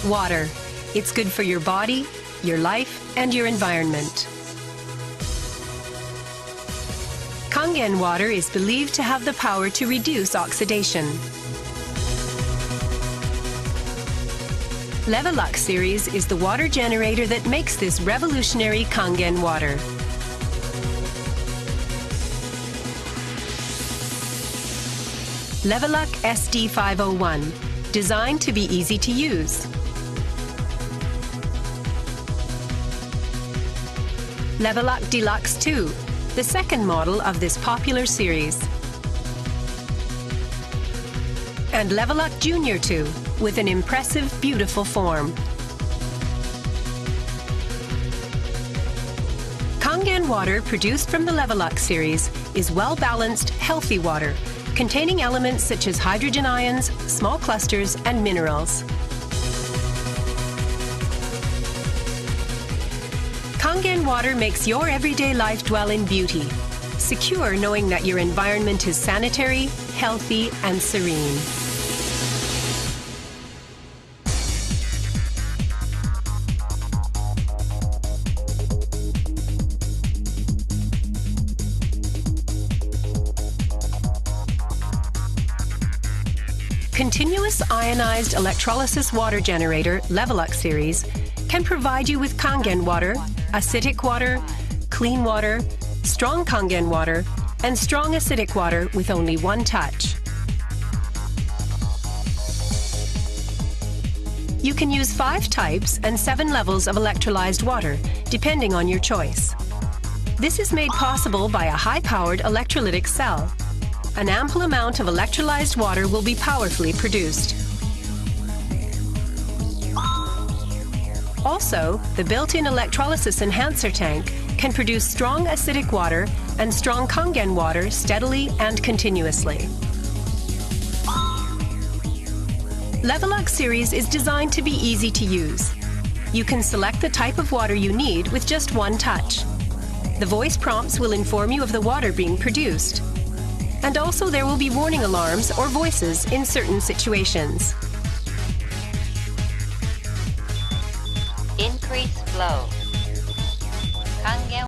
Water. It's good for your body, your life, and your environment. Kangen water is believed to have the power to reduce oxidation. Levelux series is the water generator that makes this revolutionary Kangen water. Levelux SD501, designed to be easy to use. Levelux Deluxe 2, the second model of this popular series. And Levelux Junior 2, with an impressive, beautiful form. Kangen water produced from the Levelux series is well-balanced, healthy water, containing elements such as hydrogen ions, small clusters, and minerals. Kangen water makes your everyday life dwell in beauty, secure knowing that your environment is sanitary, healthy, and serene. Continuous ionized electrolysis water generator Levelux series can provide you with Kangen water, acidic water, clean water, strong Kangen water, and strong acidic water with only one touch. You can use 5 types and 7 levels of electrolyzed water, depending on your choice. This is made possible by a high-powered electrolytic cell. An ample amount of electrolyzed water will be powerfully produced. Also, the built-in electrolysis enhancer tank can produce strong acidic water and strong Kangen water steadily and continuously. Levelux series is designed to be easy to use. You can select the type of water you need with just one touch. The voice prompts will inform you of the water being produced. And also there will be warning alarms or voices in certain situations. Increase flow.